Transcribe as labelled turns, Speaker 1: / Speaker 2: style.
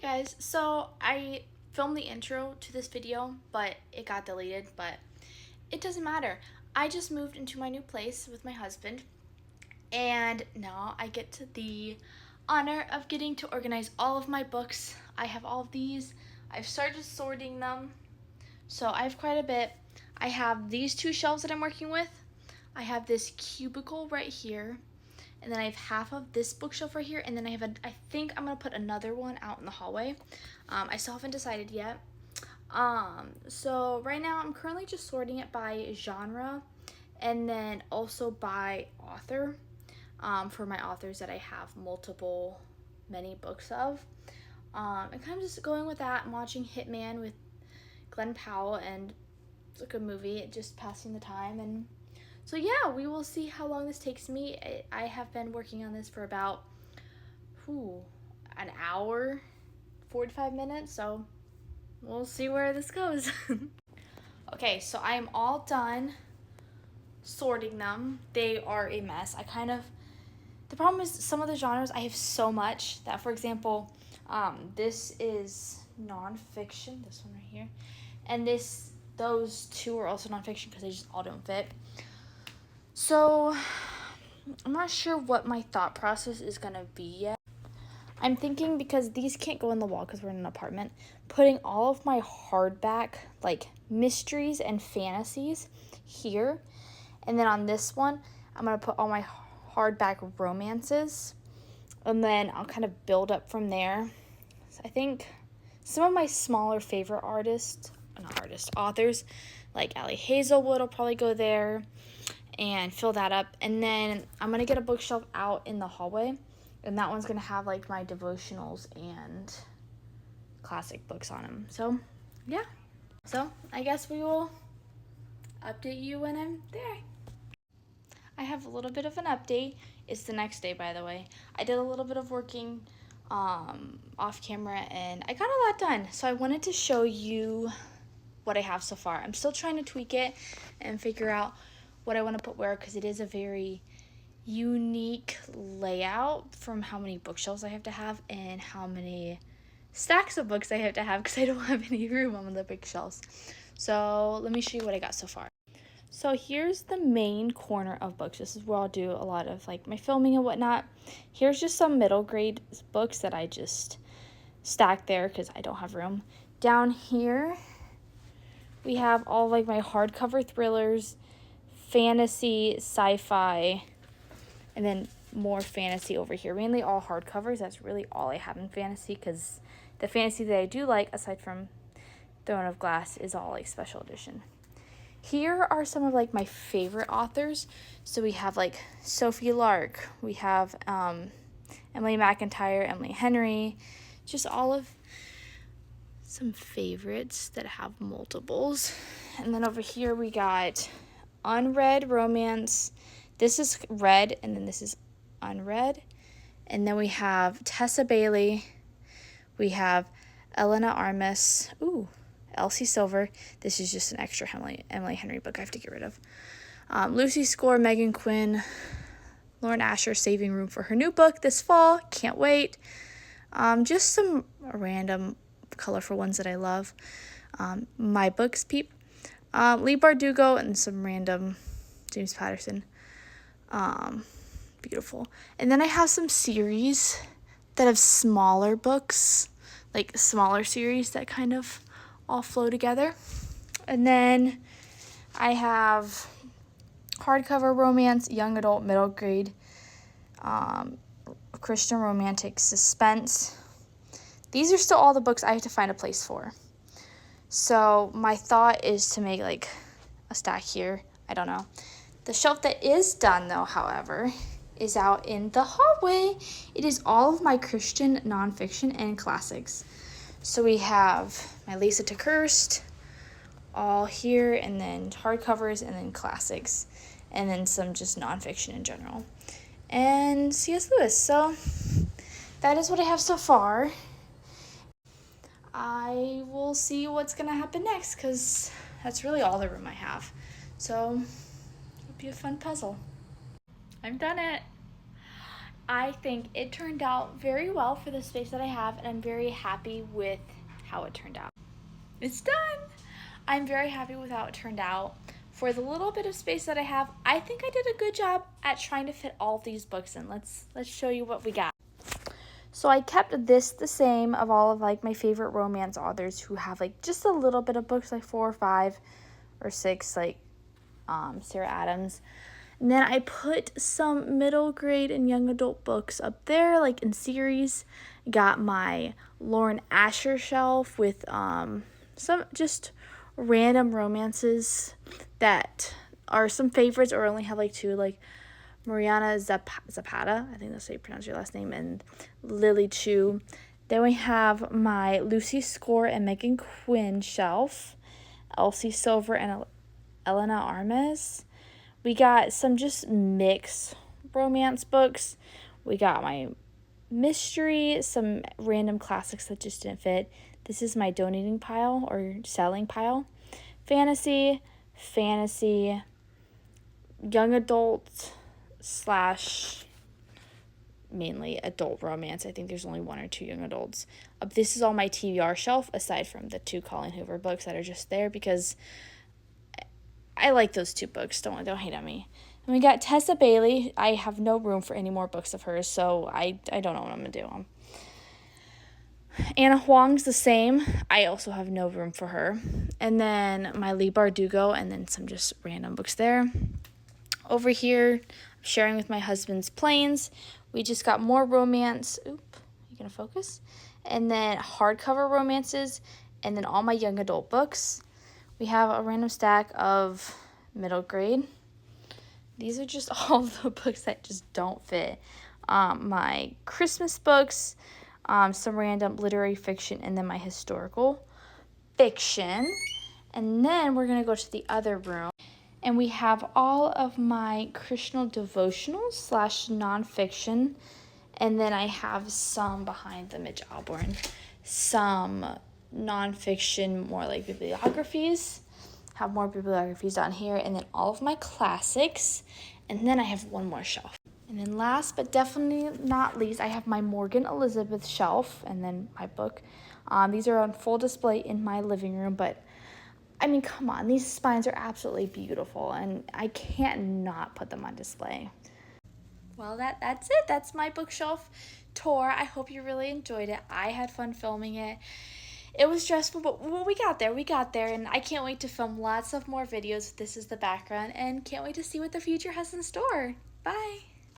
Speaker 1: Hi guys, so I filmed the intro to this video, but it got deleted, but it doesn't matter. I just moved into my new place with my husband, and now I get to the honor of getting to organize all of my books. I have all of these. I've started sorting them, so I have quite a bit. I have these two shelves that I'm working with. I have this cubicle right here. And then I have half of this bookshelf right here, and then I think I'm gonna put another one out in the hallway. I still haven't decided yet. So right now I'm currently just sorting it by genre, and then also by author, for my authors that I have many books of. And kind of just going with that. I'm watching Hitman with Glenn Powell, and it's a good movie, just passing the time. And so yeah, we will see how long this takes me. I have been working on this for about an hour, 45 minutes, so we'll see where this goes. Okay, so I am all done sorting them. They are a mess. The problem is some of the genres I have so much that, for example, this is nonfiction, this one right here, and those two are also nonfiction because they just all don't fit. So I'm not sure what my thought process is gonna be yet. I'm thinking, because these can't go in the wall because we're in an apartment, putting all of my hardback, like mysteries and fantasies here. And then on this one, I'm gonna put all my hardback romances. And then I'll kind of build up from there. So I think some of my smaller favorite authors, like Allie Hazelwood will probably go there and fill that up. And then I'm gonna get a bookshelf out in the hallway, and that one's gonna have like my devotionals and classic books on them. So yeah, so I guess we will update you when I'm there. I have a little bit of an update. It's the next day, by the way. I did a little bit of working off camera, and I got a lot done, so I wanted to show you what I have so far. I'm still trying to tweak it and figure out what I want to put where, because it is a very unique layout from how many bookshelves I have to have and how many stacks of books I have to have, because I don't have any room on the big shelves. So let me show you what I got so far. So here's the main corner of books. This is where I'll do a lot of like my filming and whatnot. Here's just some middle grade books that I just stacked there because I don't have room. Down here we have all like my hardcover thrillers, fantasy, sci-fi, and then more fantasy over here. Mainly all hardcovers. That's really all I have in fantasy, because the fantasy that I do like, aside from Throne of Glass, is all like special edition. Here are some of like my favorite authors. So we have like Sophie Lark, we have Emily McIntyre, Emily Henry, just all of some favorites that have multiples. And then over here we got unread romance. This is read, and then this is unread. And then we have Tessa Bailey. We have Elena Armas. Elsie Silver. This is just an extra Emily Henry book I have to get rid of. Lucy Score, Megan Quinn, Lauren Asher, saving room for her new book this fall. Can't wait. Just some random colorful ones that I love. My Books Peep. Lee Bardugo, and some random James Patterson. Beautiful. And then I have some series that have smaller books, like smaller series that kind of all flow together. And then I have hardcover romance, young adult, middle grade, Christian romantic, suspense. These are still all the books I have to find a place for. So my thought is to make like a stack here. I don't know. The shelf that is done though, however, is out in the hallway. It is all of my Christian nonfiction and classics. So we have my Lisa TeKirst all here, and then hardcovers, and then classics, and then some just nonfiction in general, and C.S. Lewis. So that is what I have so far. I will see what's gonna happen next, because that's really all the room I have. So it'll be a fun puzzle. I've done it. I think it turned out very well for the space that I have, and I'm very happy with how it turned out. It's done! I'm very happy with how it turned out. For the little bit of space that I have, I think I did a good job at trying to fit all of these books in. Let's show you what we got. So I kept this the same of all of like my favorite romance authors who have like just a little bit of books, like 4 or 5 or 6, like Sarah Adams. And then I put some middle grade and young adult books up there, like in series. Got my Lauren Asher shelf with some just random romances that are some favorites or only have like 2, like Mariana Zapata, I think that's how you pronounce your last name, and Lily Chu. Then we have my Lucy Score and Megan Quinn shelf, Elsie Silver and Elena Armes. We got some just mixed romance books. We got my mystery, some random classics that just didn't fit. This is my donating pile or selling pile. Fantasy, young adult / mainly adult romance. I think there's only 1 or 2 young adults. This is all my TBR shelf, aside from the 2 Colleen Hoover books that are just there because I like those 2 books. Don't hate on me. And we got Tessa Bailey. I have no room for any more books of hers, so I don't know what I'm going to do. Anna Huang's the same. I also have no room for her. And then my Leigh Bardugo, and then some just random books there. Over here, I'm sharing with my husband's Planes. We just got more romance. Oop, you gonna focus? And then hardcover romances, and then all my young adult books. We have a random stack of middle grade. These are just all the books that just don't fit. My Christmas books, some random literary fiction, and then my historical fiction. And then we're going to go to the other room. And we have all of my Christian devotionals / nonfiction. And then I have some behind the Mitch Albom. Some nonfiction, more like bibliographies. Have more bibliographies down here. And then all of my classics. And then I have one more shelf. And then last but definitely not least, I have my Morgan Elizabeth shelf and then my book. These are on full display in my living room, but I mean, come on, these spines are absolutely beautiful and I can't not put them on display. Well, that's it. That's my bookshelf tour. I hope you really enjoyed it. I had fun filming it. It was stressful, but we got there, and I can't wait to film lots of more videos. This is the background, and can't wait to see what the future has in store. Bye.